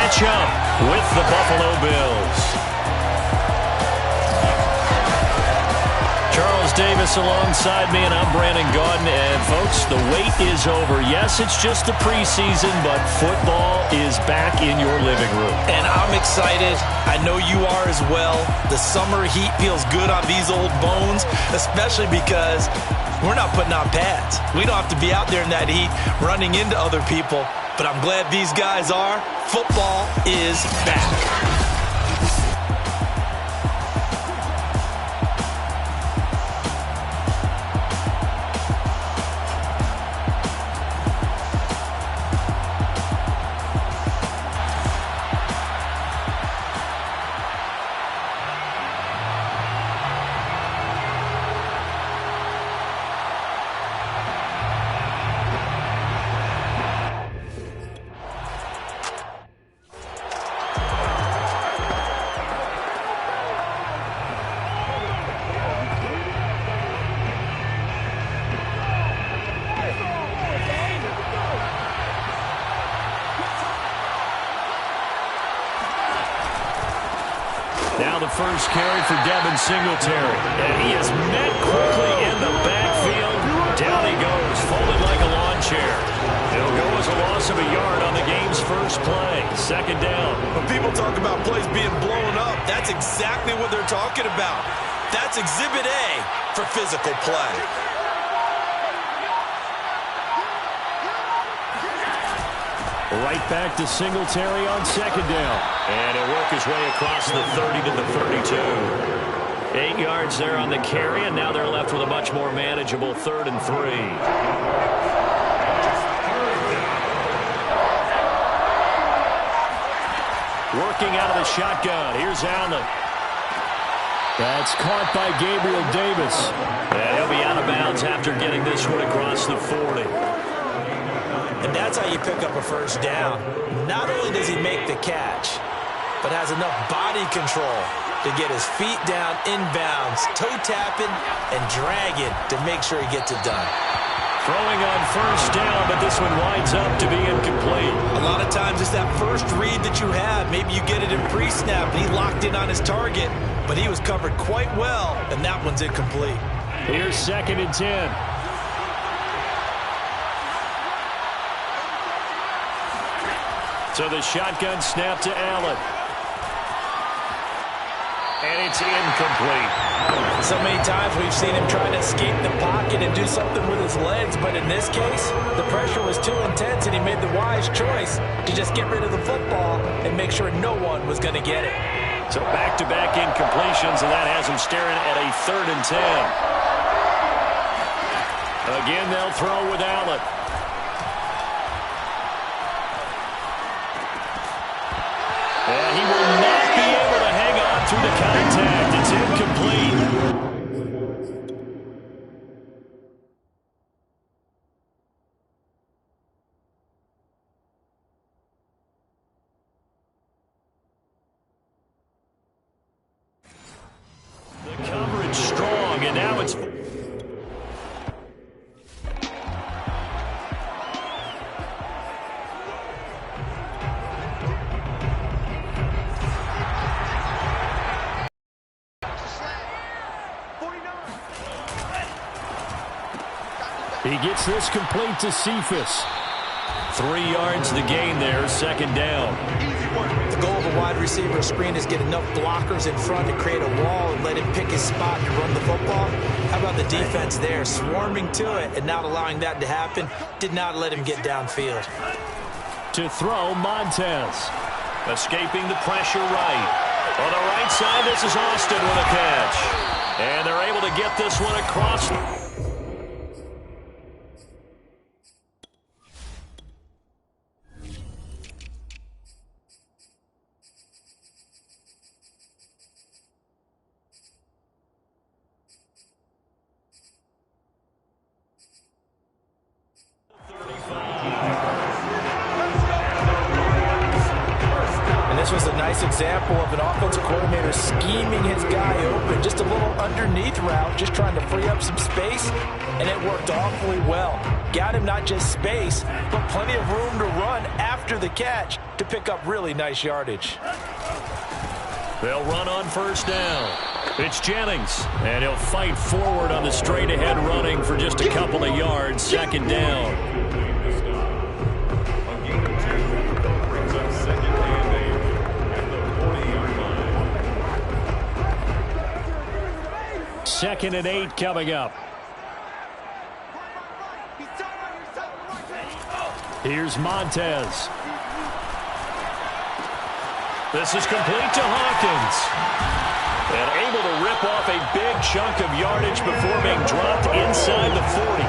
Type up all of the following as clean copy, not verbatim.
matchup with the Buffalo Bills. Charles Davis alongside me, and I'm Brandon Gaudin. And, folks, the wait is over. Yes, it's just the preseason, but football is back in your living room. And I'm excited. I know you are as well. The summer heat feels good on these old bones, especially because we're not putting on pads. We don't have to be out there in that heat running into other people. But I'm glad these guys are. Football is back. Now the first carry for Devin Singletary. And he is met quickly in the backfield. Down he goes, folded like a lawn chair. It'll go as a loss of a yard on the game's first play. Second down. When people talk about plays being blown up, that's exactly what they're talking about. That's Exhibit A for physical play. Right back to Singletary on second down. And he'll work his way across the 30 to the 32. 8 yards there on the carry, and now they're left with a much more manageable 3rd and 3. Working out of the shotgun. Here's Allen. That's caught by Gabriel Davis. And he'll be out of bounds after getting this one across the 40. And that's how you pick up a first down. Not only does he make the catch, but has enough body control to get his feet down inbounds, toe tapping and dragging to make sure he gets it done. Throwing on first down, but this one winds up to be incomplete. A lot of times it's that first read that you have. Maybe you get it in pre-snap and he locked in on his target, but he was covered quite well, and that one's incomplete. Here's 2nd and 10. So the shotgun snap to Allen. And it's incomplete. So many times we've seen him try to escape the pocket and do something with his legs, but in this case, the pressure was too intense and he made the wise choice to just get rid of the football and make sure no one was going to get it. So back-to-back incompletions, and that has him staring at a 3rd and 10. Again, they'll throw with Allen. And he will not be able to hang on through the contact. It's incomplete. The coverage strong, and now it's... He gets this complete to Cephas. 3 yards the gain there, 2nd down. The goal of a wide receiver screen is get enough blockers in front to create a wall and let him pick his spot and run the football. How about the defense there, swarming to it and not allowing that to happen? Did not let him get downfield. To throw, Montez. Escaping the pressure right. On the right side, this is Austin with a catch. And they're able to get this one across. This was a nice example of an offensive coordinator scheming his guy open. Just a little underneath route, just trying to free up some space, and it worked awfully well. got him not just space, but plenty of room to run after the catch to pick up really nice yardage. They'll run on first down. It's Jennings, and he'll fight forward on the straight-ahead running for just a couple of yards. Second down. Second and 8 coming up. Here's Montez. This is complete to Hawkins. And able to rip off a big chunk of yardage before being dropped inside the 40.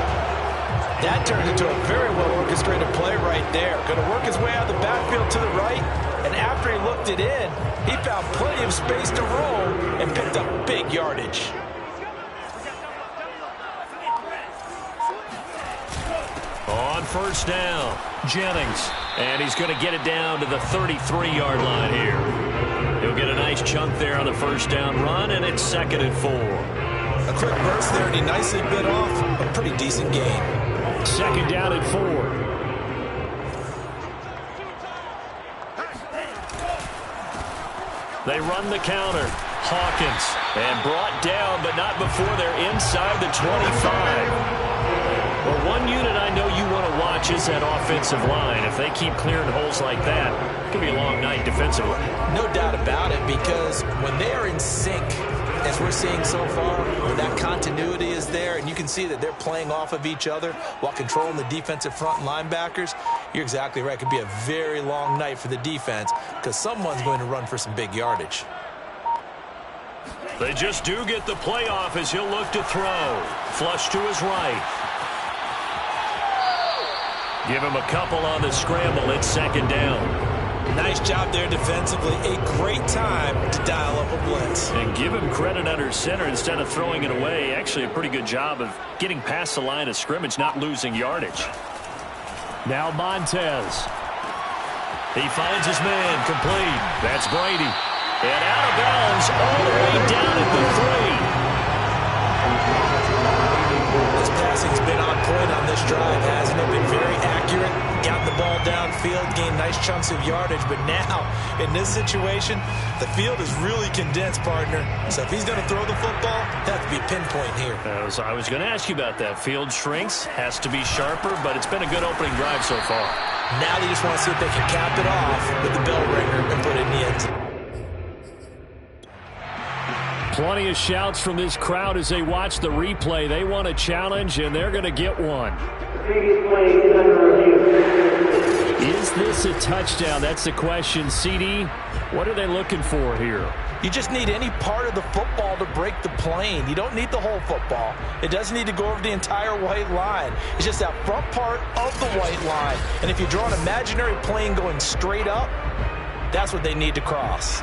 That turned into a very well-orchestrated play right there. Going to work his way out of the backfield to the right. And after he looked it in, he found plenty of space to roll and picked up big yardage. On first down, Jennings. And he's going to get it down to the 33-yard line here. He'll get a nice chunk there on the first down run, and it's second and 4. A quick burst there, and he nicely bit off a pretty decent gain. Second down and 4. They run the counter. Hawkins. And brought down, but not before they're inside the 25. Well, one unit I know you want to watch is that offensive line. If they keep clearing holes like that, it could be a long night defensively. No doubt about it, because when they are in sync, as we're seeing so far, when that continuity is there, and you can see that they're playing off of each other while controlling the defensive front linebackers, you're exactly right. It could be a very long night for the defense because someone's going to run for some big yardage. They just do get the play off as he'll look to throw. Flush to his right. Give him a couple on the scramble. It's second down. Nice job there defensively. A great time to dial up a blitz. And give him credit under center instead of throwing it away. Actually, a pretty good job of getting past the line of scrimmage, not losing yardage. Now Montez. He finds his man complete. That's Brady. And out of bounds all the way down at the 3. This passing's been on point on this drive, hasn't it? Been very accurate. Got the ball downfield, gained nice chunks of yardage. But now, in this situation, the field is really condensed, partner. So if he's going to throw the football, that to be pinpoint here. I was going to ask you about that. Field shrinks, has to be sharper, but it's been a good opening drive so far. Now they just want to see if they can cap it off with the bell ringer and put it in the end zone. Plenty of shouts from this crowd as they watch the replay. They want a challenge, and they're going to get one. Is this a touchdown? That's the question. CD, what are they looking for here? You just need any part of the football to break the plane. You don't need the whole football. It doesn't need to go over the entire white line. It's just that front part of the white line. And if you draw an imaginary plane going straight up, that's what they need to cross.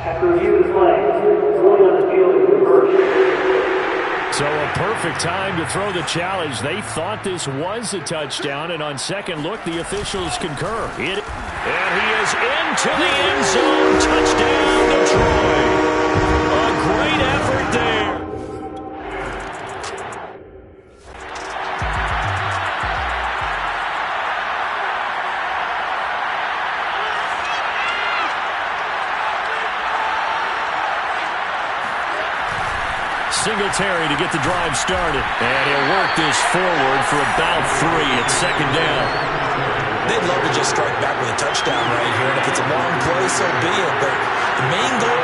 After review of the play, going on the field is reversed. So a perfect time to throw the challenge. They thought this was a touchdown, and on second look, the officials concur. And he is into the end zone. Touchdown, Detroit. A great effort there. Singletary to get the drive started. And he'll work this forward for about 3 at second down. They'd love to just strike back with a touchdown right here. And if it's a long play, so be it. But the main goal,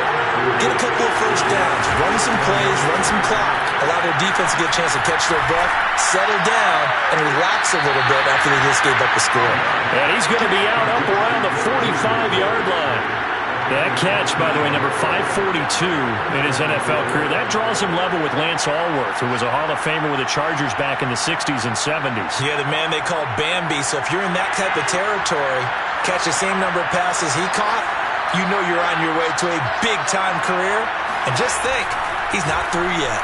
get a couple of first downs, run some plays, run some clock, allow their defense to get a chance to catch their breath, settle down, and relax a little bit after they just gave up the score. And he's going to be out up around the 45-yard line. That catch, by the way, number 542 in his NFL career. That draws him level with Lance Allworth, who was a Hall of Famer with the Chargers back in the 60s and 70s. Yeah, the man they call Bambi. So if you're in that type of territory, catch the same number of passes he caught, you know you're on your way to a big-time career. And just think, he's not through yet.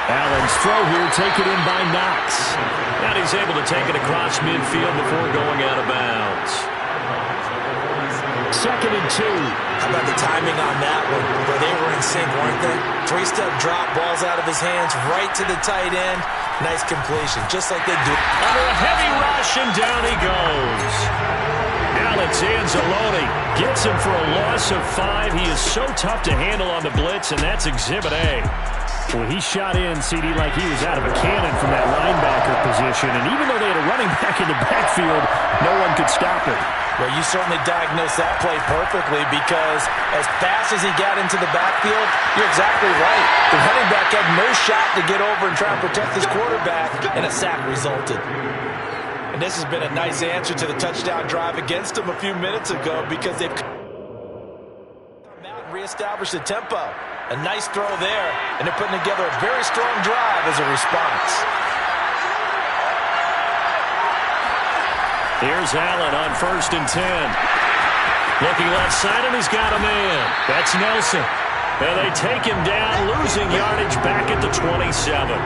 Allen's throw here taken in by Knox. And he's able to take it across midfield before going out of bounds. 2nd and 2. How about the timing on that one, where they were in sync, weren't they? 3-step drop, balls out of his hands, right to the tight end. Nice completion, just like they do. Under a heavy rush, and down he goes. Alex Anzalone gets him for a loss of 5. He is so tough to handle on the blitz, and that's Exhibit A. Well, he shot in, CD, like he was out of a cannon from that linebacker position. And even though they had a running back in the backfield, no one could stop it. Well, you certainly diagnosed that play perfectly, because as fast as he got into the backfield, you're exactly right. The running back had no shot to get over and try and protect his quarterback, and a sack resulted. And this has been a nice answer to the touchdown drive against them a few minutes ago, because they've come out and reestablished the tempo. A nice throw there, and they're putting together a very strong drive as a response. Here's Allen on 1st and 10. Looking left side, and he's got a man. That's Nelson. And they take him down, losing yardage back at the 27.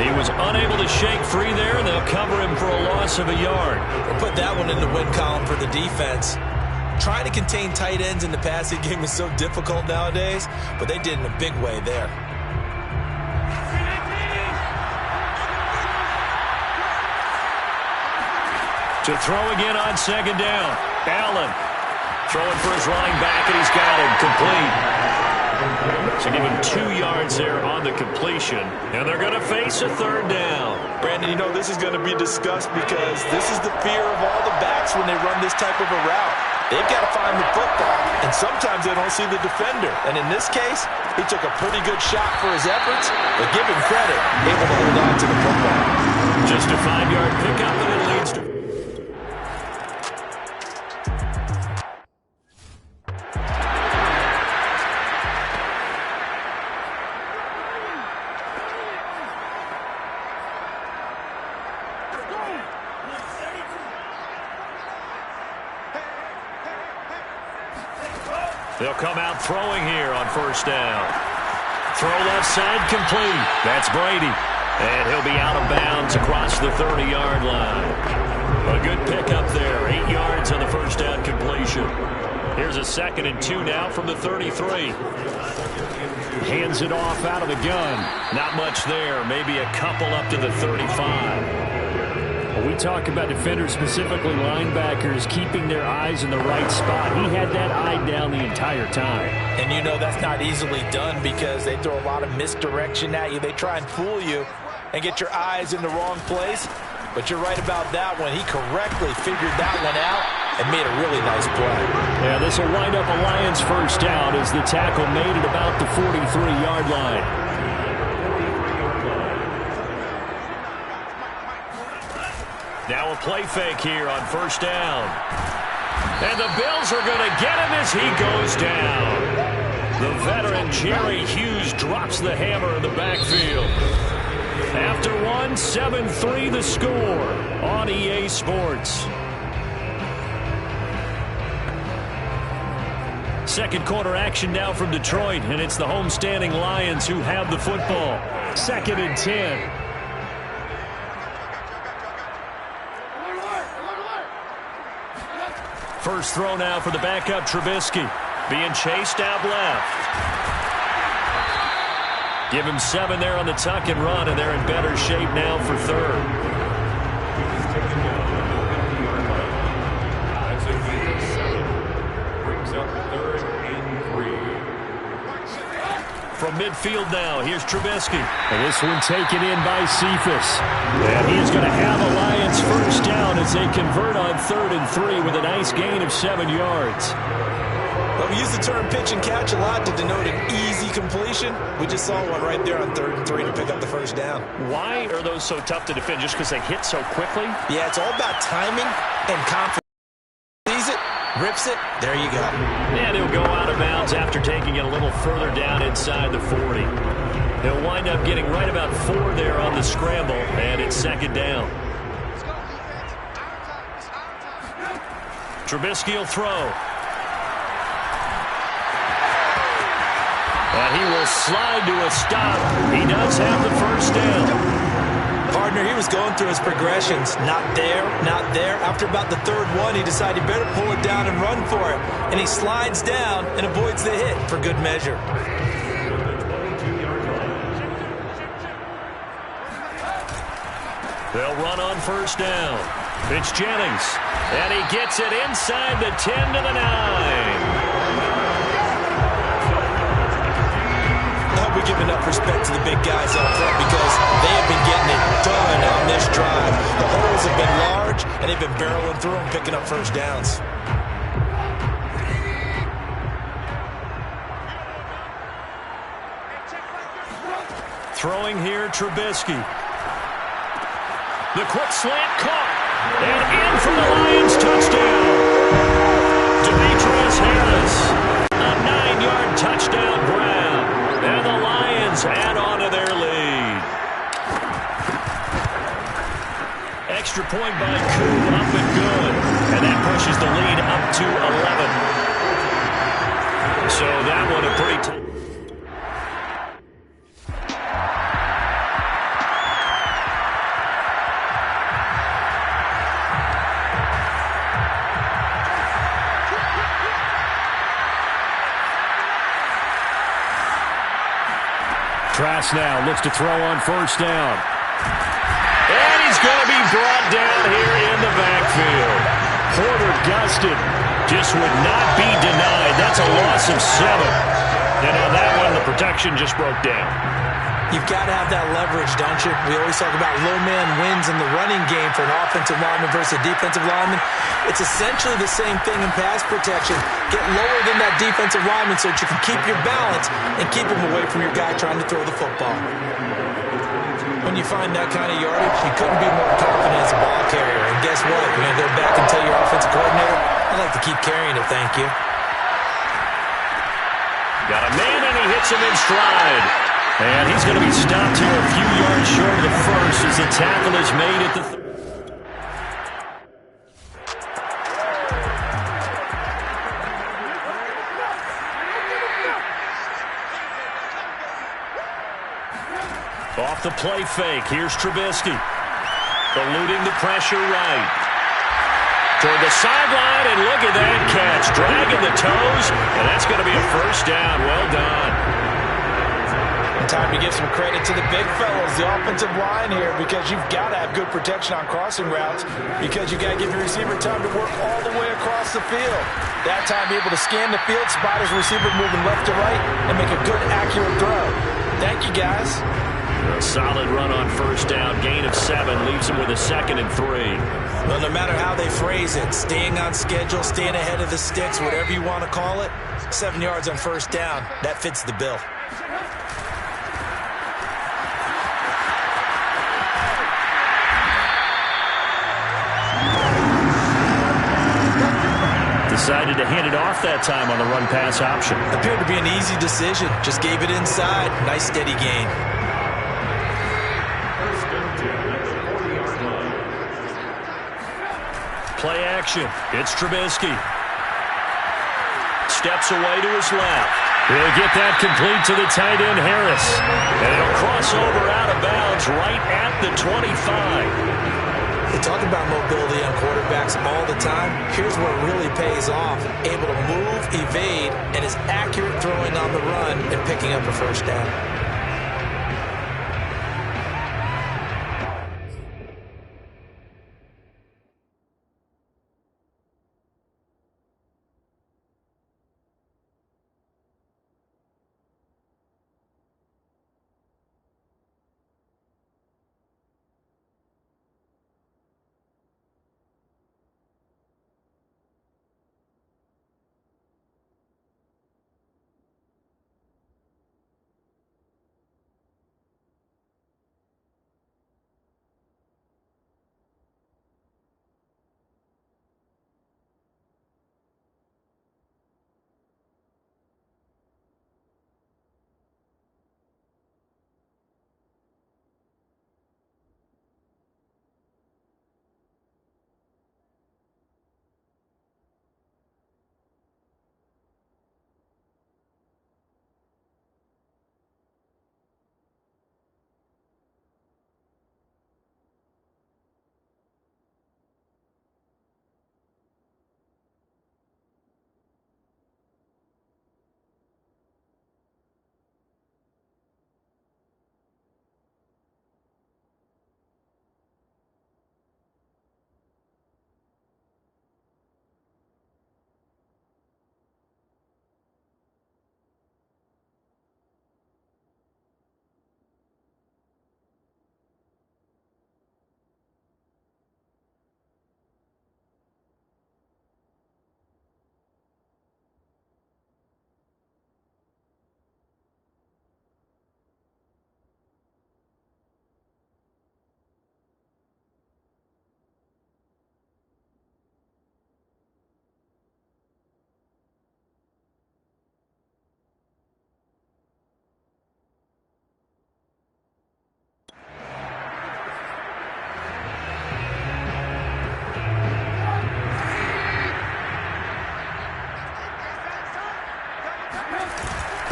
He was unable to shake free there, and they'll cover him for a loss of a yard. We'll put that one in the win column for the defense. Trying to contain tight ends in the passing game is so difficult nowadays, but they did in a big way there. To throw again on 2nd down. Allen throwing for his running back, and he's got him complete. So give him 2 yards there on the completion, and they're going to face a 3rd down. Brandon, you know this is going to be discussed, because this is the fear of all the backs when they run this type of a route. They've got to find the football, and sometimes they don't see the defender. And in this case, he took a pretty good shot for his efforts, but give him credit, able to hold on to the football. Just a 5-yard pickup, and it leads to... They'll come out throwing here on 1st down. Throw left side, complete. That's Brady. And he'll be out of bounds across the 30-yard line. A good pickup there. 8 yards on the 1st down completion. Here's a 2nd and 2 now from the 33. Hands it off out of the gun. Not much there. Maybe a couple up to the 35. We talk about defenders, specifically linebackers, keeping their eyes in the right spot. He had that eye down the entire time. And you know that's not easily done, because they throw a lot of misdirection at you. They try and fool you and get your eyes in the wrong place. But you're right about that one. He correctly figured that one out and made a really nice play. Yeah, this will wind up a Lions 1st down as the tackle made it about the 43-yard line. Now a play fake here on 1st down. And the Bills are going to get him as he goes down. The veteran Jerry Hughes drops the hammer in the backfield. After 1, 7-3 the score on EA Sports. Second quarter action now from Detroit, and it's the homestanding Lions who have the football. 2nd and 10. First throw now for the backup Trubisky. Being chased out left. Give him 7 there on the tuck and run, and they're in better shape now for 3rd. Brings up 3rd and 3. From midfield now, here's Trubisky. And this one taken in by Cephas. And he's going to have a Lions 1st down as they convert on 3rd and 3 with a nice gain of 7 yards. Well, we use the term pitch and catch a lot to denote an easy completion. We just saw one right there on 3rd and 3 to pick up the 1st down. Why are those so tough to defend? Just because they hit so quickly? Yeah, it's all about timing and confidence. Sees it, rips it, there you go. And he'll go out of bounds after taking it a little further down inside the 40. He'll wind up getting right about 4 there on the scramble, and it's 2nd down. Trubisky will throw. And he will slide to a stop. He does have the 1st down. Partner, he was going through his progressions. Not there, not there. After about the third one, he decided he better pull it down and run for it. And he slides down and avoids the hit for good measure. They'll run on first down. It's Jennings. And he gets it inside the 10 to the 9. We give enough respect to the big guys up front because they have been getting it done on this drive. The holes have been large, and they've been barreling through them, picking up first downs. Throwing here, Trubisky. The quick slant caught. And in for the Lions touchdown. Demetrius Harris. A 9-yard touchdown grab. And the Lions add on to their lead. Extra point by Koo, up and good. And that pushes the lead up to 11. So that one a pretty tight. Trask now looks to throw on first down. And he's going to be brought down here in the backfield. Porter gusted. Just would not be denied. That's a loss of 7. And on that one, the protection just broke down. You've got to have that leverage, don't you? We always talk about low man wins in the running game for an offensive lineman versus a defensive lineman. It's essentially the same thing in pass protection. Get lower than that defensive lineman so that you can keep your balance and keep him away from your guy trying to throw the football. When you find that kind of yardage, you couldn't be more confident as a ball carrier. And guess what? You're going to go back and tell your offensive coordinator, I'd like to keep carrying it, thank you. Got a man and he hits him in stride. And he's going to be stopped here a few yards short of the first as the tackle is made at the Off the play fake, here's Trubisky. Eluding the pressure right. Toward the sideline, and look at that catch. Dragging the toes, and that's going to be a first down. Well done. Time to give some credit to the big fellas, the offensive line here, because you've got to have good protection on crossing routes because you've got to give your receiver time to work all the way across the field. That time, be able to scan the field, spot his receiver moving left to right, and make a good, accurate throw. Thank you, guys. A solid run on first down. Gain of 7 leaves him with a 2nd and 3. Well, no matter how they phrase it, staying on schedule, staying ahead of the sticks, whatever you want to call it, 7 yards on first down, that fits the bill. Decided to hand it off that time on the run-pass option. Appeared to be an easy decision. Just gave it inside. Nice steady gain. Play action. It's Trubisky. Steps away to his left. He'll get that complete to the tight end, Harris. And it'll cross over out of bounds right at the 25. They talk about mobility on quarterbacks all the time. Here's where it really pays off. Able to move, evade, and is accurate throwing on the run and picking up a first down.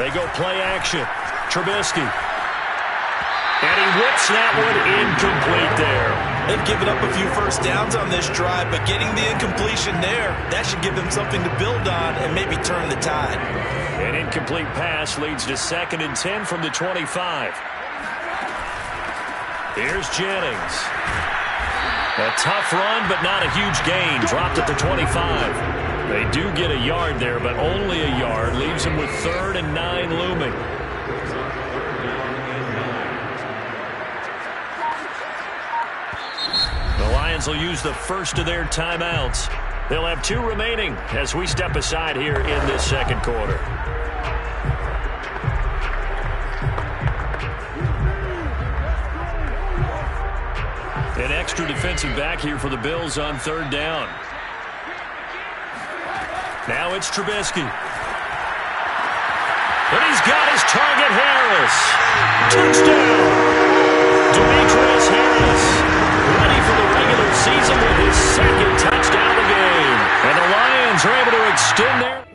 They go play action. Trubisky. And he whips that one incomplete there. They've given up a few first downs on this drive, but getting the incompletion there, that should give them something to build on and maybe turn the tide. An incomplete pass leads to 2nd and 10 from the 25. Here's Jennings. A tough run, but not a huge gain. Dropped at the 25. They do get a yard there, but only a yard. Leaves them with 3rd and 9 looming. The Lions will use the first of their timeouts. They'll have 2 remaining as we step aside here in this second quarter. An extra defensive back here for the Bills on 3rd down. Now it's Trubisky. And he's got his target, Harris. Touchdown! Demetrius Harris, ready for the regular season with his 2nd touchdown of the game. And the Lions are able to extend their...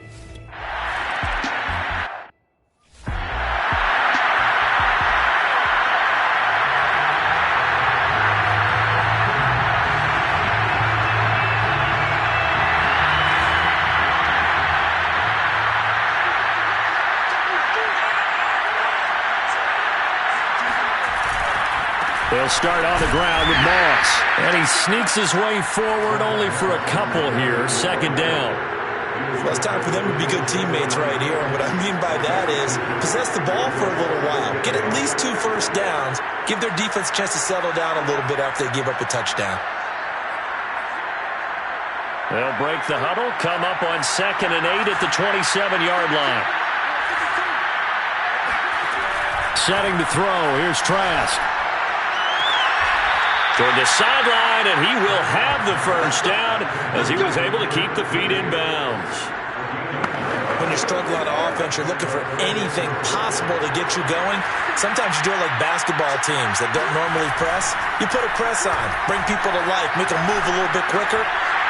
They'll start on the ground with Moss. And he sneaks his way forward only for a couple here. 2nd down. Well, it's time for them to be good teammates right here. And what I mean by that is possess the ball for a little while. Get at least 2 first downs. Give their defense a chance to settle down a little bit after they give up a touchdown. They'll break the huddle. Come up on 2nd and 8 at the 27-yard line. Setting to throw. Here's Trask. Toward the sideline, and he will have the first down as he was able to keep the feet in bounds. When you're struggling on offense, you're looking for anything possible to get you going. Sometimes you do it like basketball teams that don't normally press. You put a press on, bring people to life, make them move a little bit quicker.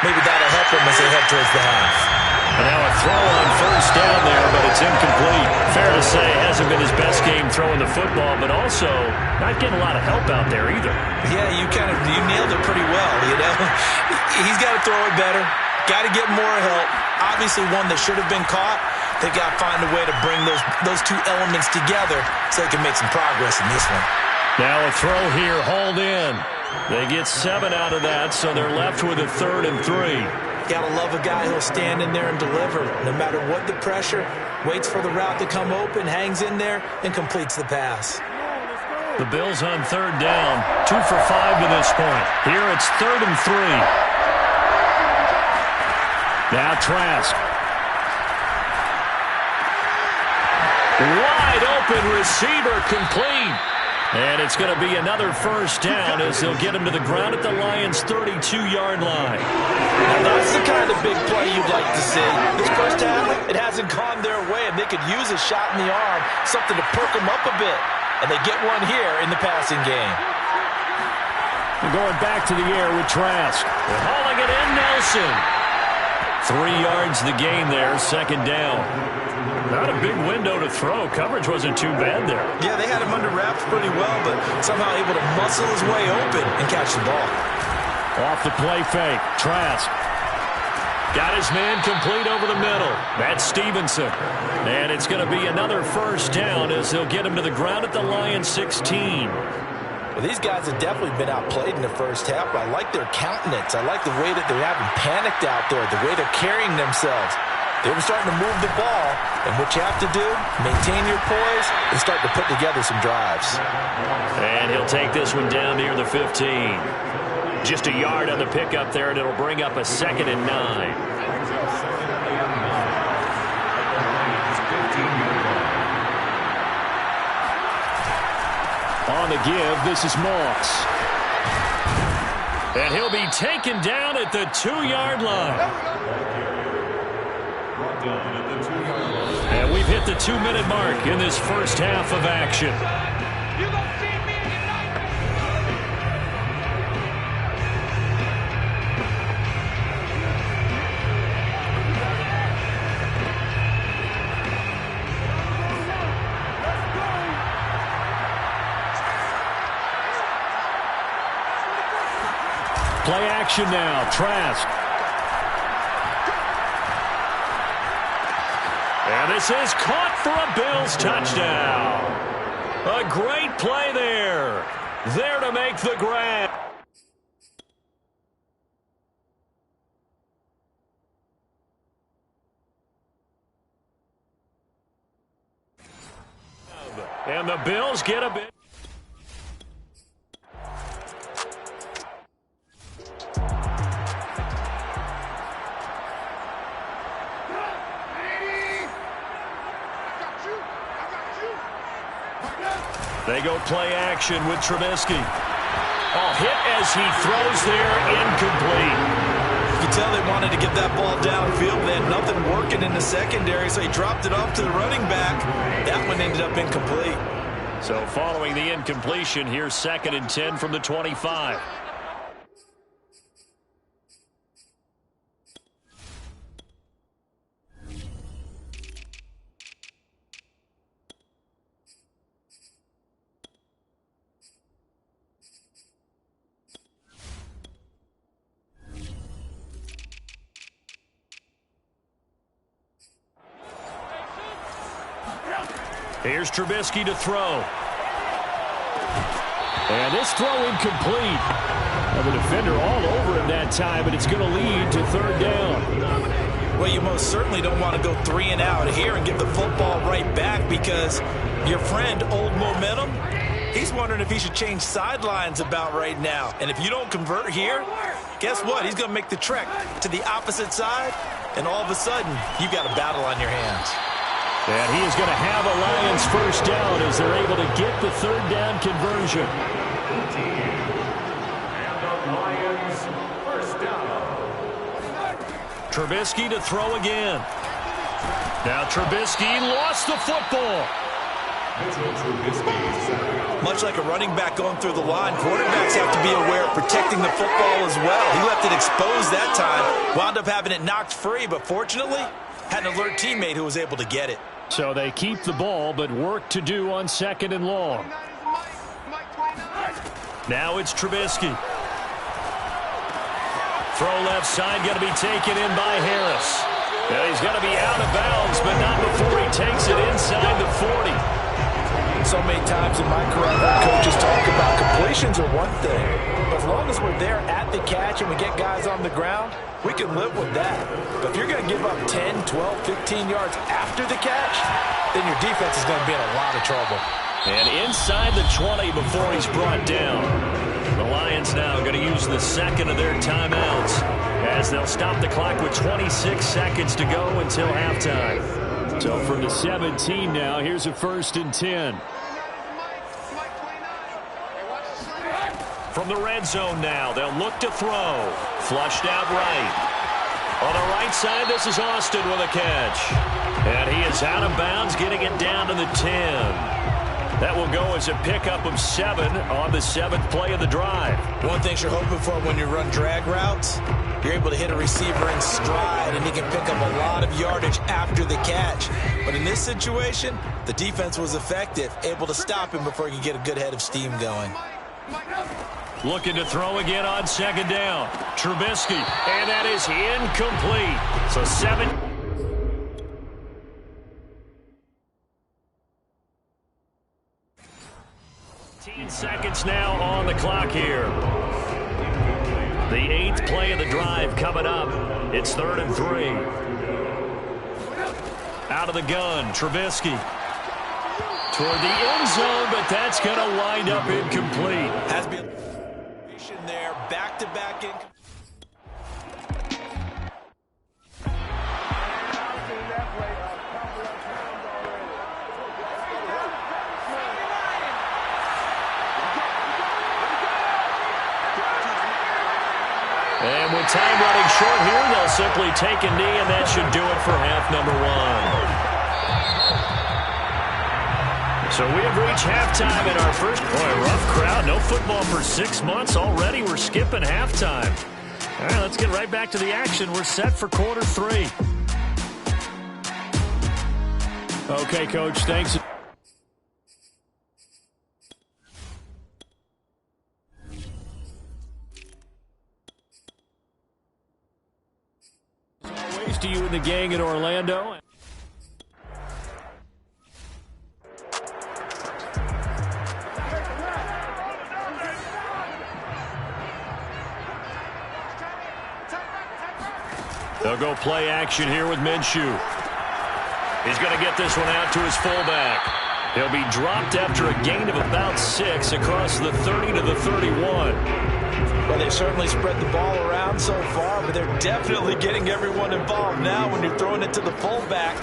Maybe that'll help them as they head towards the half. And now a throw on first down there, but it's incomplete. Fair to say, hasn't been his best game throwing the football, but also not getting a lot of help out there either. Yeah, you nailed it pretty well, you know. He's got to throw it better. Got to get more help. Obviously one that should have been caught. They got to find a way to bring those 2 elements together so they can make some progress in this one. Now a throw here, hauled in. They get 7 out of that, so they're left with a 3rd and 3. Gotta love a guy who'll stand in there and deliver. No matter what the pressure, waits for the route to come open, hangs in there, and completes the pass. The Bills on 3rd down, 2 for 5 to this point. Here it's 3rd and 3. Now Trask. Wide open receiver, complete. And it's going to be another first down as they'll get him to the ground at the Lions' 32-yard line. Now that's the kind of big play you'd like to see. This first half, it hasn't gone their way, and they could use a shot in the arm, something to perk them up a bit. And they get one here in the passing game. They're going back to the air with Trask. They're hauling it in, Nelson. 3 yards the gain there, 2nd down. Not a big window to throw. Coverage wasn't too bad there. Yeah, they had him under wraps pretty well, but somehow able to muscle his way open and catch the ball. Off the play fake, Trask. Got his man complete over the middle. That's Stevenson. And it's going to be another first down as they'll get him to the ground at the Lions' 16. Well, these guys have definitely been outplayed in the first half, but I like their countenance. I like the way that they're having panicked out there, the way they're carrying themselves. They were starting to move the ball, and what you have to do, maintain your poise and start to put together some drives. And he'll take this one down near the 15. Just a yard on the pickup there, and it'll bring up a 2nd and 9. On the give, this is Moss. And he'll be taken down at the 2-yard line. And we've hit the 2-minute mark in this first half of action. Play action now. Trask. And this is caught for a Bills touchdown. A great play there. There to make the grab. And the Bills get a bit. They go play action with Trubisky. Oh, hit as he throws there, incomplete. You can tell they wanted to get that ball downfield. They had nothing working in the secondary, so he dropped it off to the running back. That one ended up incomplete. So following the incompletion, here's 2nd and 10 from the 25. Here's Trubisky to throw. And this throw incomplete. Now the defender all over him that time, but it's going to lead to 3rd down. Well, you most certainly don't want to go 3 and out here and give the football right back because your friend, Old Momentum, he's wondering if he should change sidelines about right now. And if you don't convert here, guess what? He's going to make the trek to the opposite side, and all of a sudden, you've got a battle on your hands. And he is going to have a Lions 1st down as they're able to get the 3rd down conversion. And the Lions 1st down. Trubisky to throw again. Now Trubisky lost the football. Much like a running back going through the line, quarterbacks have to be aware of protecting the football as well. He left it exposed that time, wound up having it knocked free, but fortunately, had an alert teammate who was able to get it. So they keep the ball, but work to do on 2nd and long. Now it's Trubisky. Throw left side, going to be taken in by Harris. Now he's going to be out of bounds, but not before he takes it inside the 40. So many times in my career, I've heard coaches talk about completions are one thing. But as long as we're there at the catch and we get guys on the ground, we can live with that. But if you're going to give up 10, 12, 15 yards after the catch, then your defense is going to be in a lot of trouble. And inside the 20 before he's brought down. The Lions now going to use the 2nd of their timeouts as they'll stop the clock with 26 seconds to go until halftime. So from the 17 now, here's a 1st and 10. From the red zone now, they'll look to throw. Flushed out right. On the right side, this is Austin with a catch. And he is out of bounds, getting it down to the 10. That will go as a pickup of 7 on the 7th play of the drive. One thing you're hoping for when you run drag routes, you're able to hit a receiver in stride, and he can pick up a lot of yardage after the catch. But in this situation, the defense was effective, able to stop him before he could get a good head of steam going. Looking to throw again on 2nd down. Trubisky, and that is incomplete. So 7. 15 seconds now on the clock here. The 8th play of the drive coming up. It's 3rd and 3. Out of the gun, Trubisky. Toward the end zone, but that's going to wind up incomplete. Has been there, back-to-back incomplete. And with time running short here, they'll simply take a knee, and that should do it for half number 1. So we have reached halftime in our first. Boy, rough crowd. No football for 6 months already. We're skipping halftime. All right, let's get right back to the action. We're set for quarter 3. Okay, Coach, thanks. Thanks to you and the gang in Orlando. They'll go play action here with Minshew. He's going to get this one out to his fullback. He'll be dropped after a gain of about 6 across the 30 to the 31. Well, they've certainly spread the ball around so far, but they're definitely getting everyone involved now when you're throwing it to the fullback.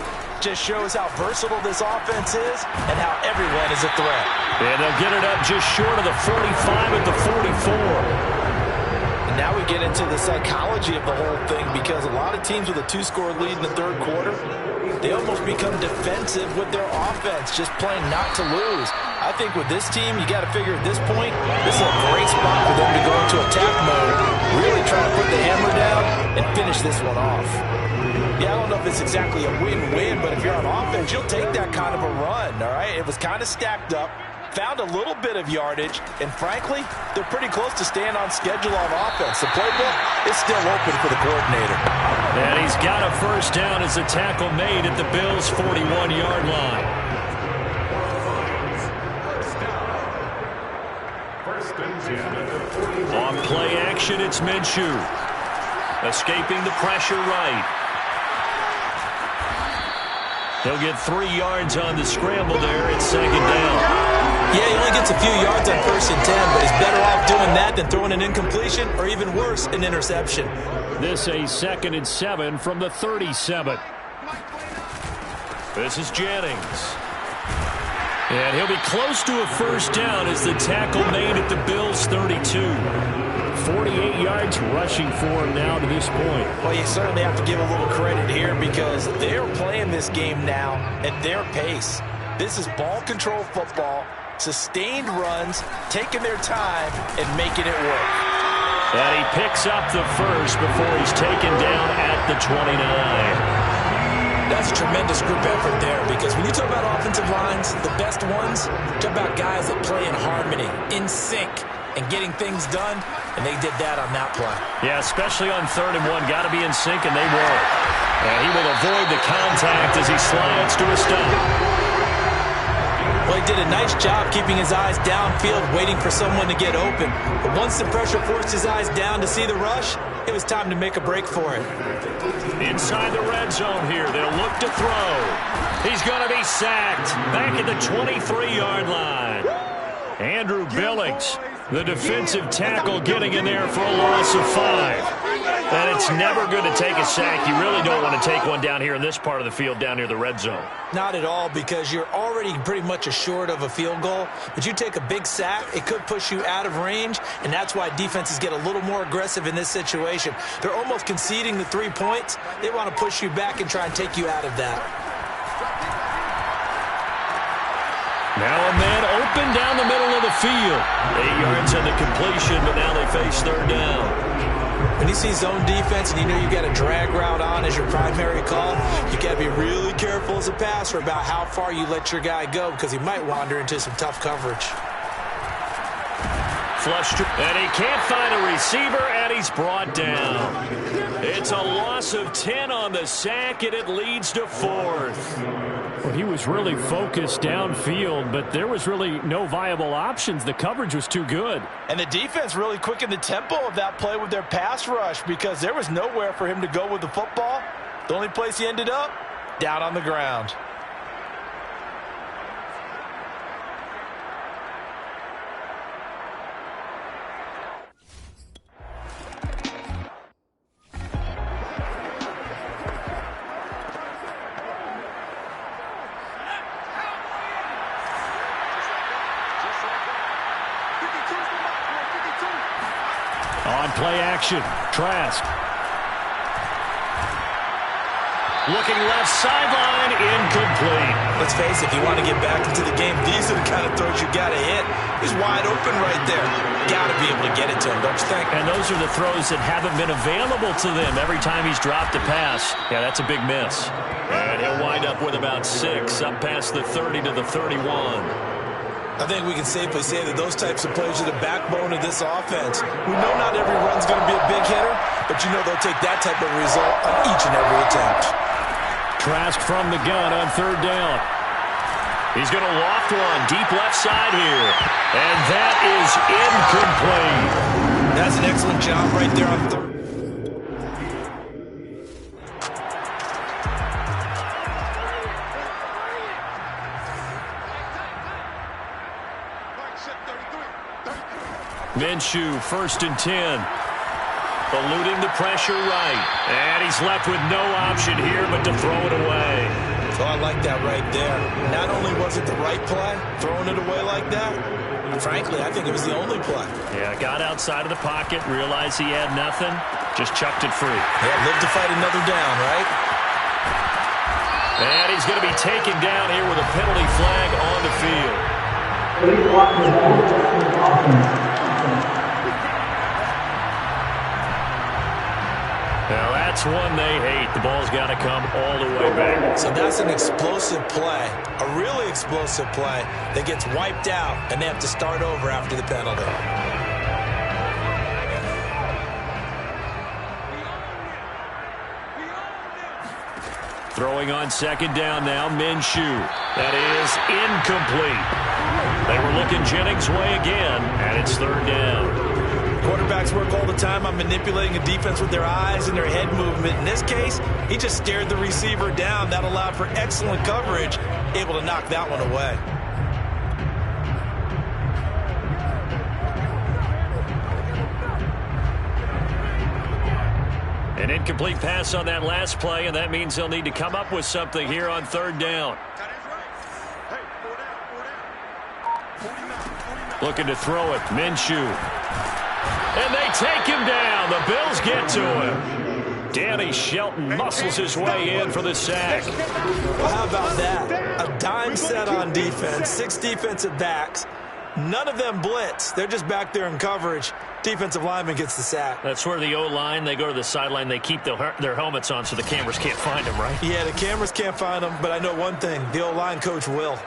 Just shows how versatile this offense is and how everyone is a threat. And they'll get it up just short of the 45 at the 44. Now we get into the psychology of the whole thing, because a lot of teams with a 2-score lead in the third quarter, they almost become defensive with their offense, just playing not to lose. I think with this team, you got to figure at this point, this is a great spot for them to go into attack mode, really try to put the hammer down and finish this one off. Yeah, I don't know if it's exactly a win-win, but if you're on offense, you'll take that kind of a run, all right? It was kind of stacked up. Found a little bit of yardage, and frankly, they're pretty close to staying on schedule on offense. The playbook is still open for the coordinator. And he's got a first down as a tackle made at the Bills' 41-yard line. On play action, it's Minshew. Escaping the pressure right. He'll get 3 yards on the scramble there. It's second down. Yeah, he only gets a few yards on 1st and 10, but he's better off doing that than throwing an incompletion or, even worse, an interception. This a 2nd and 7 from the 37. This is Jennings. And he'll be close to a first down as the tackle made at the Bills' 32. 48 yards rushing for him now to this point. Well, you certainly have to give a little credit here, because they're playing this game now at their pace. This is ball control football, sustained runs, taking their time, and making it work. And he picks up the first before he's taken down at the 29. That's a tremendous group effort there, because when you talk about offensive lines, the best ones, talk about guys that play in harmony, in sync, and getting things done, and they did that on that play. Yeah, especially on 3rd and 1. Got to be in sync, and they were. And he will avoid the contact as he slides to a stop. Well, he did a nice job keeping his eyes downfield, waiting for someone to get open. But once the pressure forced his eyes down to see the rush, it was time to make a break for it. Inside the red zone here, they'll look to throw. He's going to be sacked back at the 23-yard line. Andrew Billings, the defensive tackle, getting in there for a loss of 5. And it's never good to take a sack. You really don't want to take one down here in this part of the field, down near the red zone. Not at all, because you're already pretty much assured of a field goal. But you take a big sack, it could push you out of range, and that's why defenses get a little more aggressive in this situation. They're almost conceding the 3 points. They want to push you back and try and take you out of that. Now a man open down the middle of the field. 8 yards on the completion, but now they face 3rd down. When you see zone defense and you know you got a drag route on as your primary call, you got to be really careful as a passer about how far you let your guy go, because he might wander into some tough coverage. Flushed, and he can't find a receiver, and he's brought down. It's a loss of 10 on the sack, and it leads to 4th. Well, he was really focused downfield, but there was really no viable options. The coverage was too good. And the defense really quickened the tempo of that play with their pass rush, because there was nowhere for him to go with the football. The only place he ended up, down on the ground. On play action, Trask. Looking left sideline, incomplete. Let's face it, if you want to get back into the game, these are the kind of throws you got to hit. He's wide open right there. Got to be able to get it to him, don't you think? And those are the throws that haven't been available to them every time he's dropped a pass. Yeah, that's a big miss. And he'll wind up with about 6, up past the 30 to the 31. I think we can safely say that those types of plays are the backbone of this offense. We know not every run's going to be a big hitter, but you know they'll take that type of result on each and every attempt. Trask from the gun on third down. He's going to loft one deep left side here. And that is incomplete. That's an excellent job right there on third. Minshew, 1st and 10. Eluding the pressure right. And he's left with no option here but to throw it away. Oh, I like that right there. Not only was it the right play, throwing it away like that, frankly, I think it was the only play. Yeah, got outside of the pocket, realized he had nothing, just chucked it free. Yeah, live to fight another down, right? And he's going to be taken down here with a penalty flag on the field. Please watch the offense. Now that's one they hate. The ball's got to come all the way back. So that's an explosive play, a really explosive play that gets wiped out, and they have to start over after the penalty. Throwing on 2nd down now, Minshew. That is incomplete. They were looking Jennings' way again, and it's 3rd down. Quarterbacks work all the time on manipulating a defense with their eyes and their head movement. In this case, he just stared the receiver down. That allowed for excellent coverage, able to knock that one away. An incomplete pass on that last play, and that means they'll need to come up with something here on 3rd down. Looking to throw it, Minshew. And they take him down. The Bills get to him. Danny Shelton muscles his way in for the sack. Well, how about that? A dime set on defense, 6 defensive backs. None of them blitz. They're just back there in coverage. Defensive lineman gets the sack. That's where the O-line, they go to the sideline, they keep their helmets on so the cameras can't find them, right? Yeah, the cameras can't find them, but I know one thing. The O-line coach will.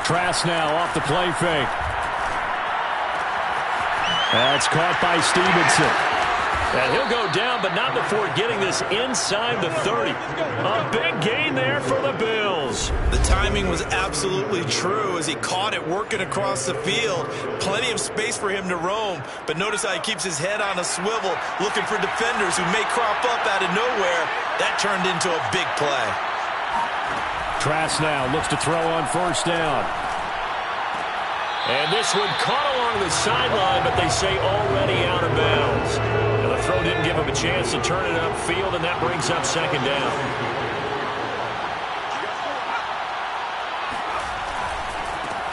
Trask now off the play fake. That's caught by Stevenson. And he'll go down, but not before getting this inside the 30. A big gain there for the Bills. The timing was absolutely true as he caught it working across the field. Plenty of space for him to roam, but notice how he keeps his head on a swivel, looking for defenders who may crop up out of nowhere. That turned into a big play. Trask now looks to throw on 1st down. And this one caught along the sideline, but they say already out of bounds. And the throw didn't give him a chance to turn it upfield, and that brings up 2nd down.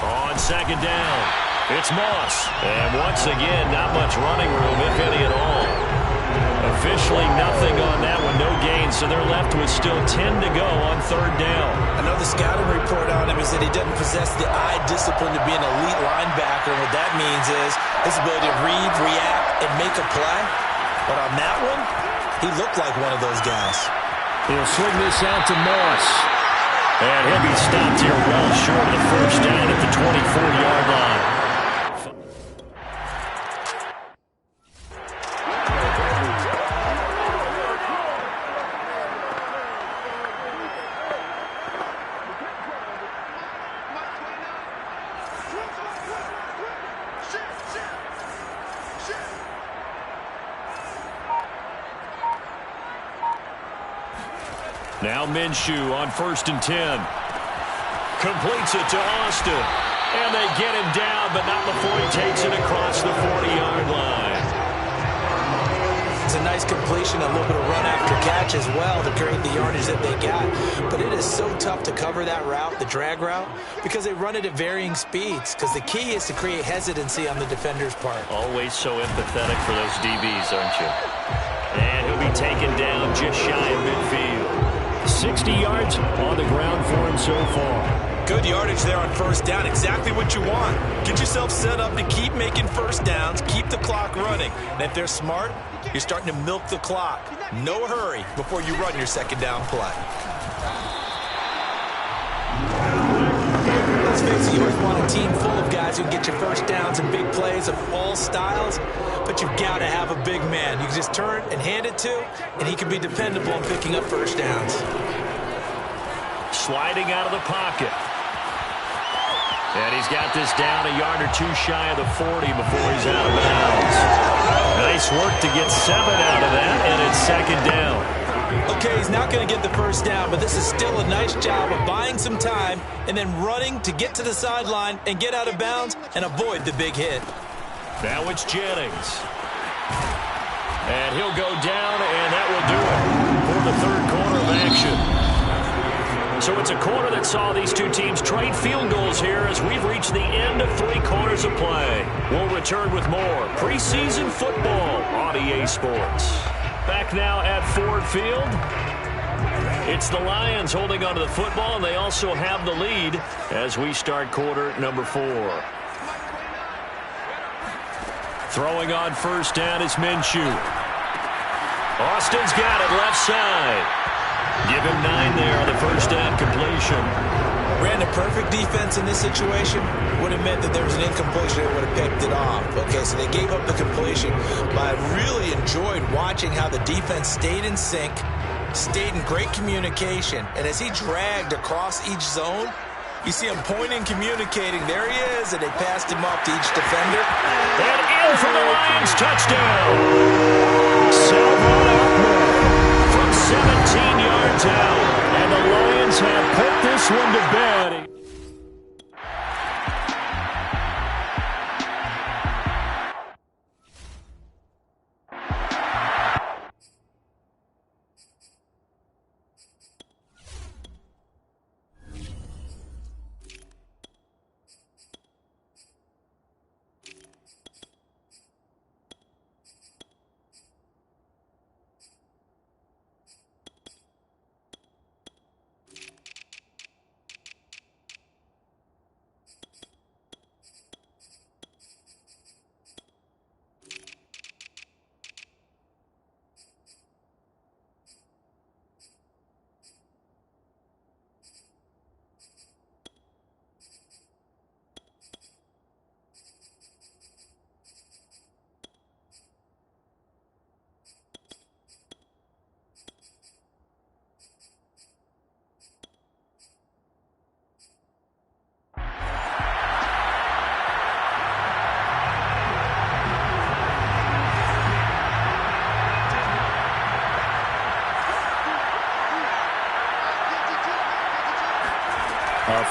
On 2nd down, it's Moss. And once again, not much running room, if any at all. Officially nothing on that one, no gain, so they're left with still 10 to go on 3rd down. I know the scouting report on him is that he doesn't possess the eye discipline to be an elite linebacker. What that means is his ability to read, react, and make a play. But on that one, he looked like one of those guys. He'll swing this out to Moss. And he'll be stopped here well short of the 1st down at the 24-yard line. Now Minshew on 1st and 10. Completes it to Austin. And they get him down, but not before he takes it across the 40-yard line. was a nice completion, a little bit of run after catch as well to create the yardage that they got. But it is so tough to cover that route, the drag route, because they run it at varying speeds. Because the key is to create hesitancy on the defender's part. Always so empathetic for those DBs, aren't you? And he'll be taken down just shy of midfield. 60 yards on the ground for him so far. Good yardage there on first down. Exactly what you want. Get yourself set up to keep making first downs, keep the clock running. And if they're smart, you're starting to milk the clock. No hurry before you run your second down play. Let's face it, you always want a team full of guys who can get your first downs and big plays of all styles, but you've got to have a big man. You can just turn and hand it to, and he can be dependable in picking up first downs. Sliding out of the pocket. And he's got this down a yard or two shy of the 40 before he's out of bounds. Nice work to get 7 out of that, and it's second down. Okay, he's not going to get the first down, but this is still a nice job of buying some time and then running to get to the sideline and get out of bounds and avoid the big hit. Now it's Jennings. And he'll go down, and that will do it for the third quarter of action. So it's a quarter that saw these two teams trade field goals here as we've reached the end of 3 quarters of play. We'll return with more preseason football on EA Sports. Back now at Ford Field. It's the Lions holding onto the football, and they also have the lead as we start quarter number 4. Throwing on first down is Minshew. Austin's got it left side. Give him 9 there on the first down completion. Ran a perfect defense in this situation. Would have meant that there was an incompletion that would have picked it off. Okay, so they gave up the completion, but I really enjoyed watching how the defense stayed in sync, stayed in great communication, and as he dragged across each zone, you see him pointing, communicating. There he is, and they passed him up to each defender. And in for the Lions touchdown. Salvon Ahmed from 17 yards out. And the Lions have put this one to bed.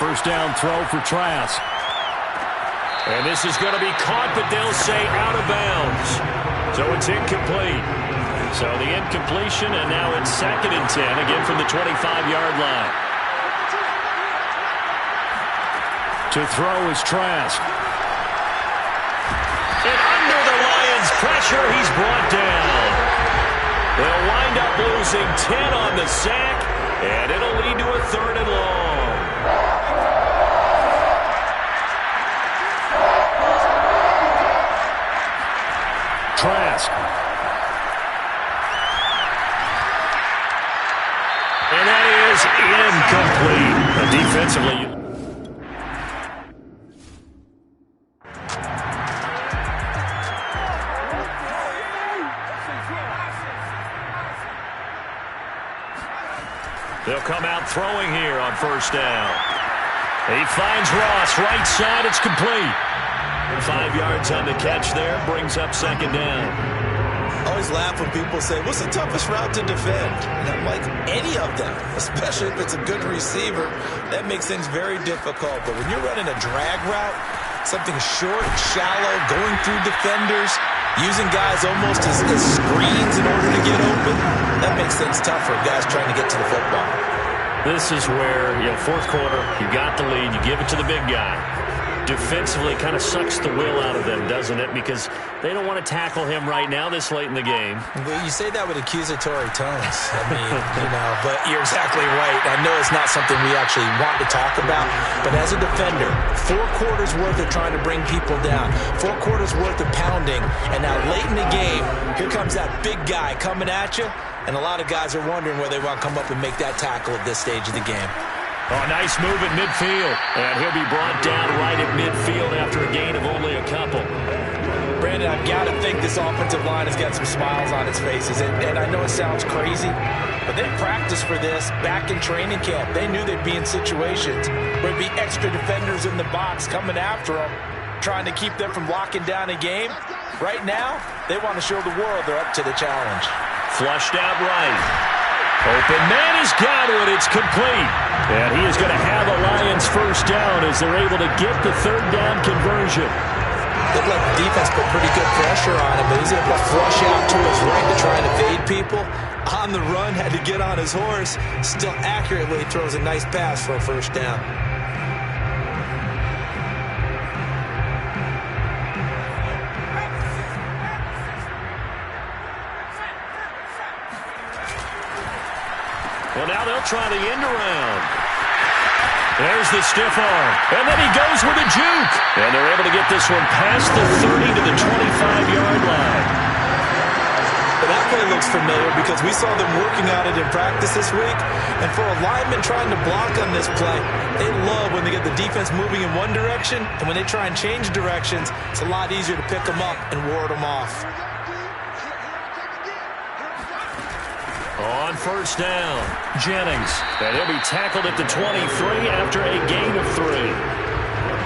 First down throw for Trask. And this is going to be caught, but they'll say out of bounds. So it's incomplete. So the incompletion, and now it's 2nd and 10, again from the 25-yard line. To throw is Trask. And under the Lions' pressure, he's brought down. They'll wind up losing 10 on the sack, and it'll lead to a 3rd and long. Trask. And that is incomplete. Defensively. They'll come out throwing here on first down. He finds Ross right side. It's complete. 5 yards on the catch there, brings up 2nd down. I always laugh when people say, what's the toughest route to defend? And I'm like, any of them, especially if it's a good receiver. That makes things very difficult. But when you're running a drag route, something short, shallow, going through defenders, using guys almost as screens in order to get open, that makes things tough for guys trying to get to the football. This is where, fourth quarter, you got the lead, you give it to the big guy. Defensively kind of sucks the will out of them, doesn't it? Because they don't want to tackle him right now this late in the game. Well, you say that with accusatory tones. I mean, but you're exactly right. I know it's not something we actually want to talk about, but as a defender, 4 quarters worth of trying to bring people down, 4 quarters worth of pounding, and now late in the game, here comes that big guy coming at you, and a lot of guys are wondering where they want to come up and make that tackle at this stage of the game. Oh, nice move at midfield. And he'll be brought down right at midfield after a gain of only a couple. Brandon, I've got to think this offensive line has got some smiles on its faces. And I know it sounds crazy, but they practiced for this back in training camp. They knew they'd be in situations where there'd be extra defenders in the box coming after them, trying to keep them from locking down a game. Right now, they want to show the world they're up to the challenge. Flushed out right. Open man has got it. It's complete. And he is going to have a Lions first down as they're able to get the third down conversion. Looked like the defense put pretty good pressure on him, but he's able to flush out to his right to try and evade people. On the run, had to get on his horse. Still accurately throws a nice pass for a first down. Well, now they'll try the end around. There's the stiff arm. And then he goes with a juke. And they're able to get this one past the 30 to the 25-yard line. But that play looks familiar because we saw them working on it in practice this week. And for a lineman trying to block on this play, they love when they get the defense moving in one direction. And when they try and change directions, it's a lot easier to pick them up and ward them off. On first down, Jennings. And he'll be tackled at the 23 after a gain of 3.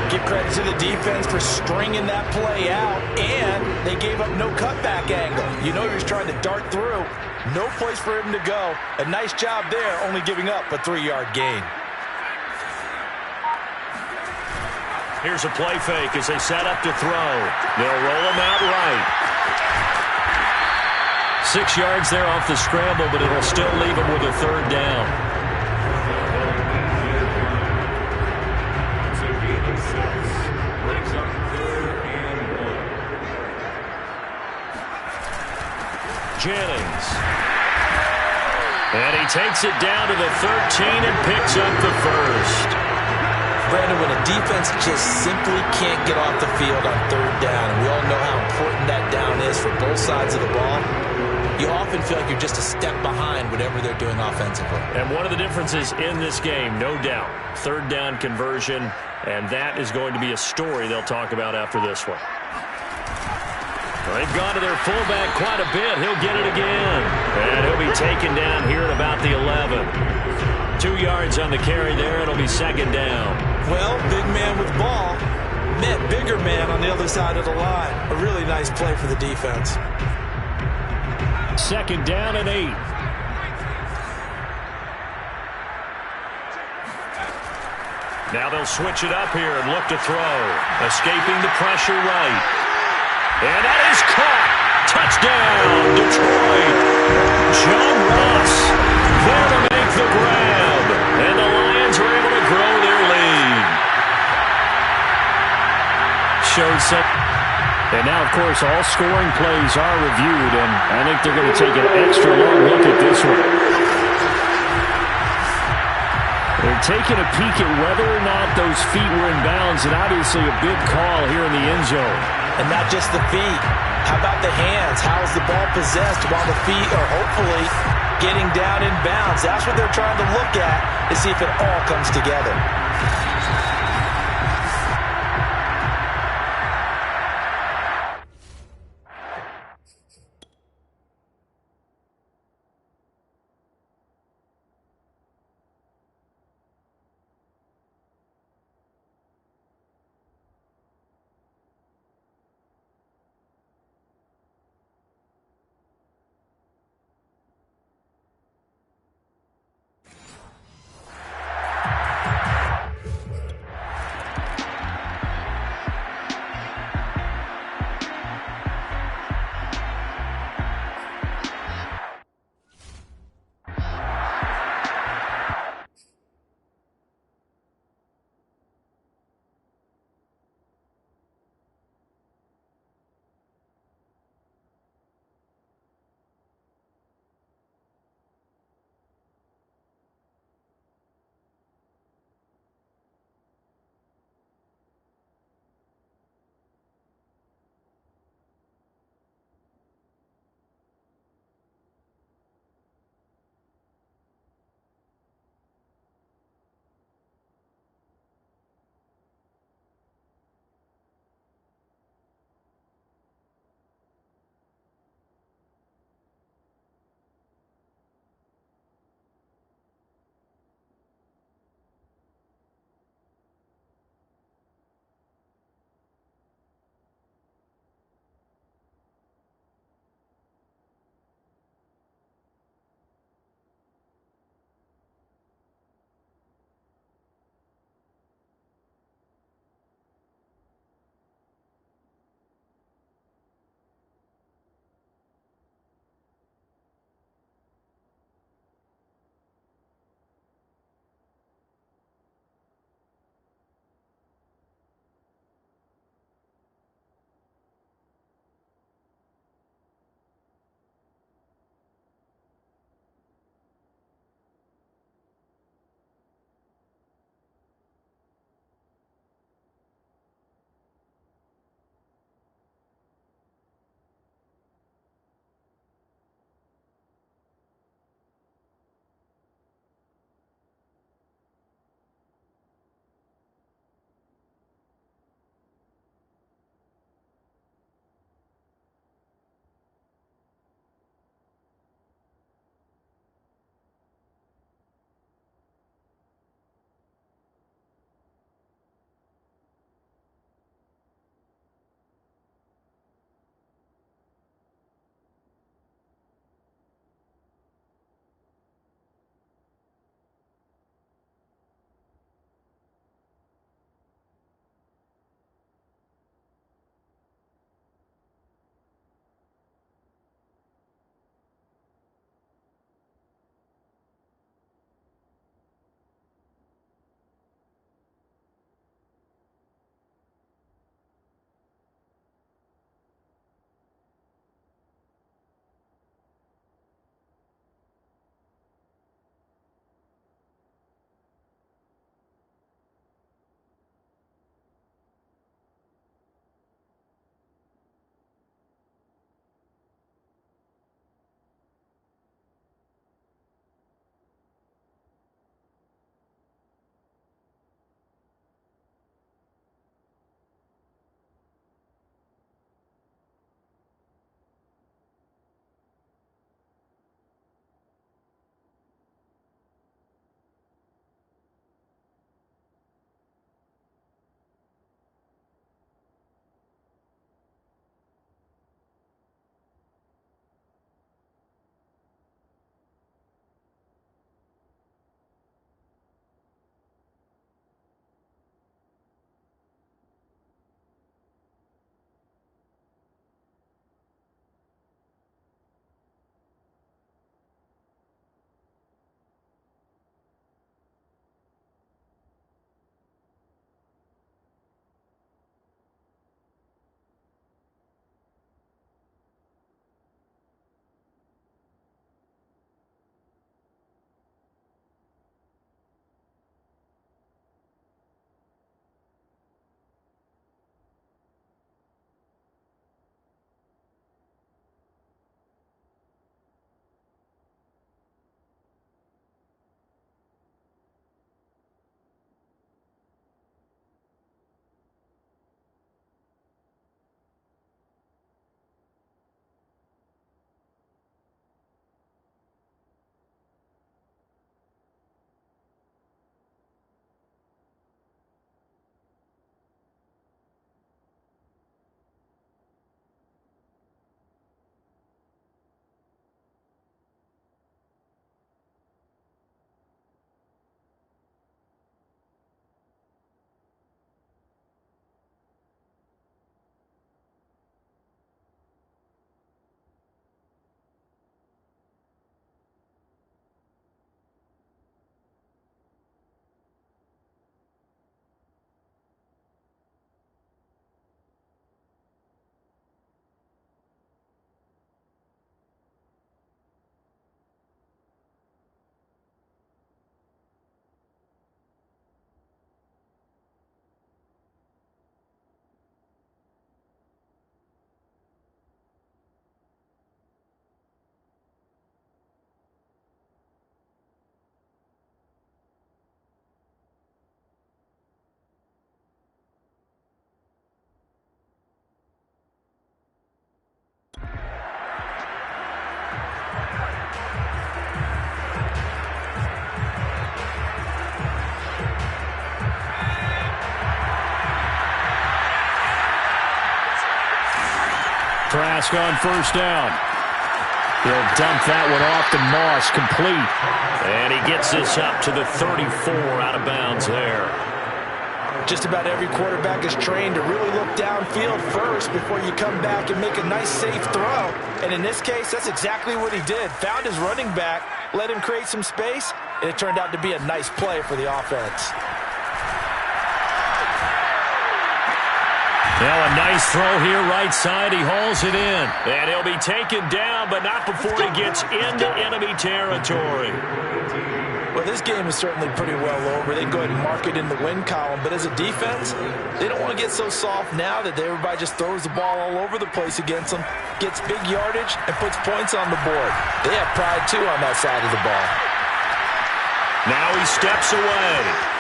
Give credit to the defense for stringing that play out, and they gave up no cutback angle. You know you're just trying to dart through. No place for him to go. A nice job there, only giving up a 3-yard gain. Here's a play fake as they set up to throw. They'll roll him out right. 6 yards there off the scramble, but it'll still leave him with a third down. Jennings. And he takes it down to the 13 and picks up the first. Brandon, when a defense just simply can't get off the field on third down, and we all know how important that down is for both sides of the ball, you often feel like you're just a step behind whatever they're doing offensively. And one of the differences in this game, no doubt, third down conversion, and that is going to be a story they'll talk about after this one. Well, they've gone to their fullback quite a bit. He'll get it again. And he'll be taken down here at about the 11. 2 yards on the carry there. It'll be second down. Well, big man with ball met bigger man on the other side of the line. A really nice play for the defense. Second down and 8. Now they'll switch it up here and look to throw. Escaping the pressure right. And that is caught. Touchdown, Detroit. John Ross there to make the grab. And the Lions are able to grow their lead. Shows some. And now, of course, all scoring plays are reviewed, and I think they're going to take an extra long look at this one. They're taking a peek at whether or not those feet were in bounds, and obviously a big call here in the end zone. And not just the feet. How about the hands? How is the ball possessed while the feet are hopefully getting down in bounds? That's what they're trying to look at to see if it all comes together. Trask on first down. He'll dump that one off to Moss, complete. And he gets this up to the 34 out of bounds there. Just about every quarterback is trained to really look downfield first before you come back and make a nice, safe throw. And in this case, that's exactly what he did. Found his running back, let him create some space, and it turned out to be a nice play for the offense. Now a nice throw here right side. He hauls it in. And he'll be taken down, but not before he gets into enemy territory. Well, this game is certainly pretty well over. They can go ahead and mark it in the win column. But as a defense, they don't want to get so soft now that everybody just throws the ball all over the place against them, gets big yardage, and puts points on the board. They have pride, too, on that side of the ball. Now he steps away.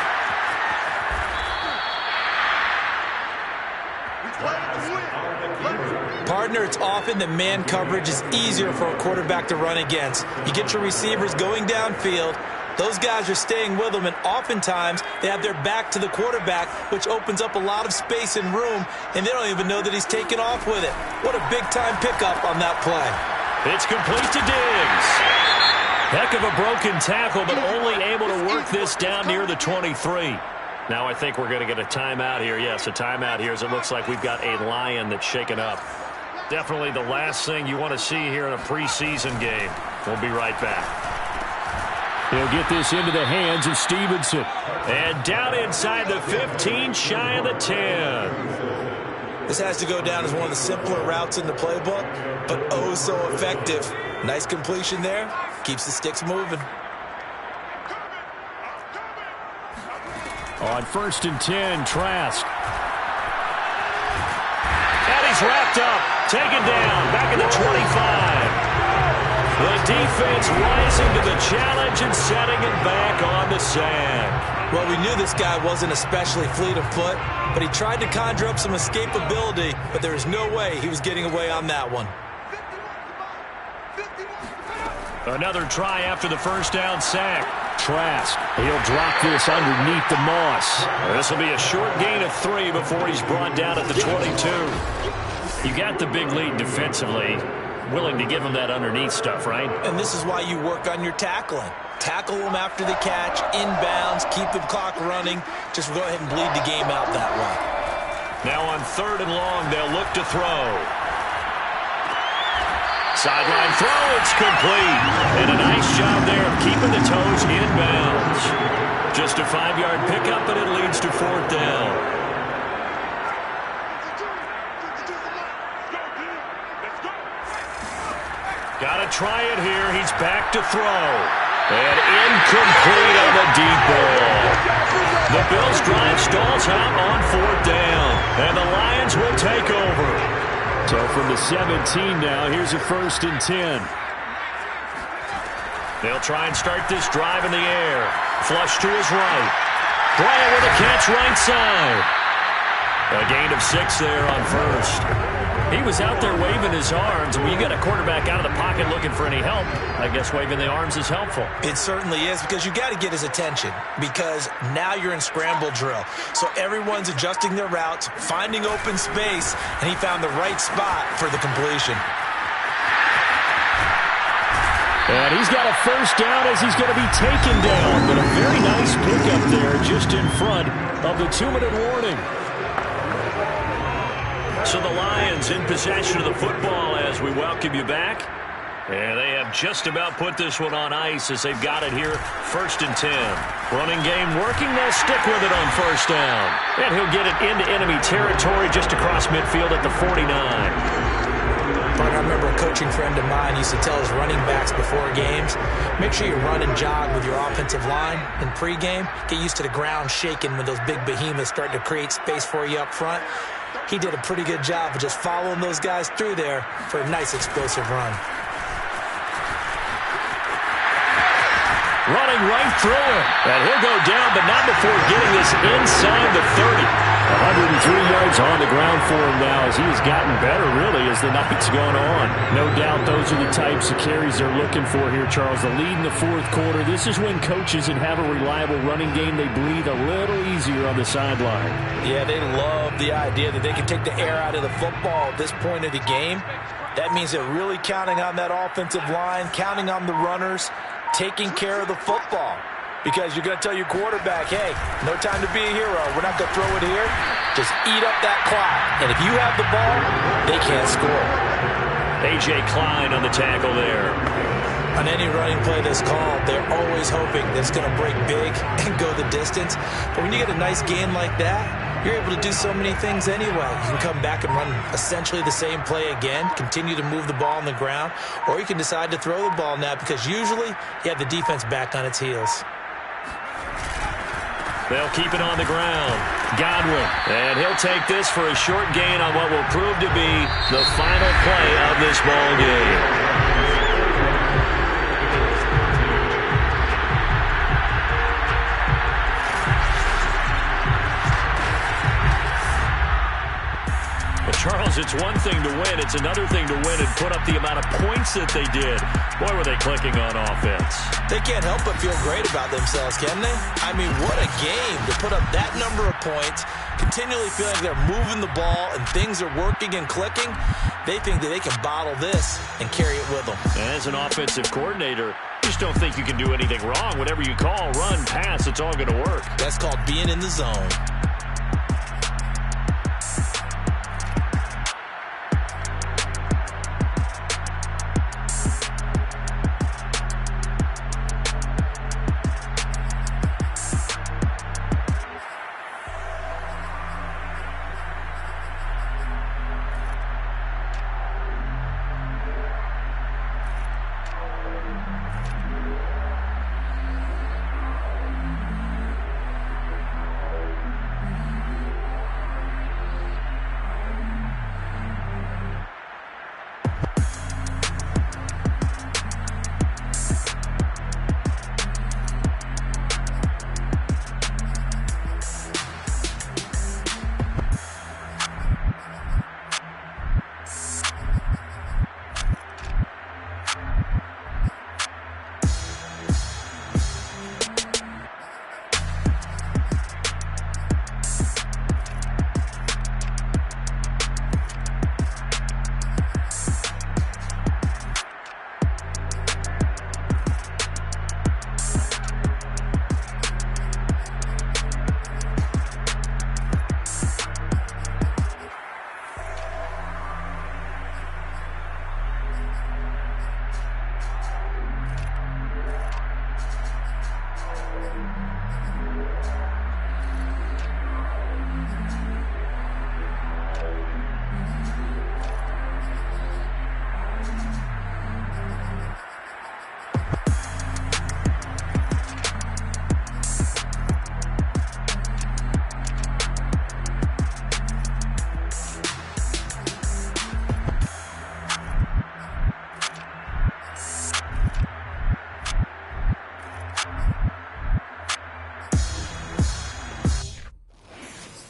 Partner, it's often that man coverage is easier for a quarterback to run against. You get your receivers going downfield. Those guys are staying with them, and oftentimes they have their back to the quarterback, which opens up a lot of space and room, and they don't even know that he's taken off with it. What a big-time pickup on that play. It's complete to Diggs. Heck of a broken tackle, but only able to work this down near the 23. Now I think we're going to get a timeout here. Yes, a timeout here as it looks like we've got a Lion that's shaken up. Definitely the last thing you want to see here in a preseason game. We'll be right back. He'll get this into the hands of Stevenson. And down inside the 15, shy of the 10. This has to go down as one of the simpler routes in the playbook, but oh so effective. Nice completion there. Keeps the sticks moving. On 1st and 10, Trask. And he's wrapped up. Taken down. Back at the 25. The defense rising to the challenge and setting it back on the sack. Well, we knew this guy wasn't especially fleet of foot, but he tried to conjure up some escapability, but there was no way he was getting away on that one. Another try after the first down sack. Trask, he'll drop this underneath the Moss. This will be a short gain of 3 before he's brought down at the 22. You got the big lead defensively. Willing to give him that underneath stuff, right? And this is why you work on your tackling. Tackle them after the catch, inbounds, keep the clock running. Just go ahead and bleed the game out that way. Now on 3rd and long, they'll look to throw. Sideline throw, it's complete. And a nice job there of keeping the toes inbounds. Just a 5-yard pickup, but it leads to 4th down. Got to try it here. He's back to throw. And incomplete on the deep ball. The Bills' drive stalls out on 4th down. And the Lions will take over. So from the 17 now, here's a 1st and 10. They'll try and start this drive in the air. Flush to his right. Bryant with a catch right side. A gain of 6 there on 1st. He was out there waving his arms. When you get a quarterback out of the pocket looking for any help, I guess waving the arms is helpful. It certainly is, because you got to get his attention, because now you're in scramble drill. So everyone's adjusting their routes, finding open space, and he found the right spot for the completion. And he's got a 1st down as he's going to be taken down. But a very nice pickup there just in front of the 2-minute warning. So the Lions in possession of the football as we welcome you back. And they have just about put this one on ice as they've got it here. 1st and 10. Running game working. They'll stick with it on 1st down. And he'll get it into enemy territory just across midfield at the 49. I remember a coaching friend of mine used to tell his running backs before games, make sure you run and jog with your offensive line in pregame. Get used to the ground shaking when those big behemoths start to create space for you up front. He did a pretty good job of just following those guys through there for a nice explosive run. Running right through him. And he'll go down, but not before getting this inside the 30. 103 yards on the ground for him now as he has gotten better, really, as the night's gone on. No doubt those are the types of carries they're looking for here, Charles. The lead in the 4th quarter. This is when coaches that have a reliable running game, they breathe a little easier on the sideline. Yeah, they love the idea that they can take the air out of the football at this point of the game. That means they're really counting on that offensive line, counting on the runners, taking care of the football. Because you're going to tell your quarterback, hey, no time to be a hero. We're not going to throw it here. Just eat up that clock. And if you have the ball, they can't score. A.J. Klein on the tackle there. On any running play that's called, they're always hoping that it's going to break big and go the distance. But when you get a nice gain like that, you're able to do so many things anyway. You can come back and run essentially the same play again, continue to move the ball on the ground, or you can decide to throw the ball now because usually you have the defense back on its heels. They'll keep it on the ground. Godwin. And he'll take this for a short gain on what will prove to be the final play of this ball game. Charles, it's one thing to win. It's another thing to win and put up the amount of points that they did. Boy, were they clicking on offense. They can't help but feel great about themselves, can they? I mean, what a game to put up that number of points, continually feeling they're moving the ball and things are working and clicking. They think that they can bottle this and carry it with them. As an offensive coordinator, you just don't think you can do anything wrong. Whatever you call, run, pass, it's all going to work. That's called being in the zone.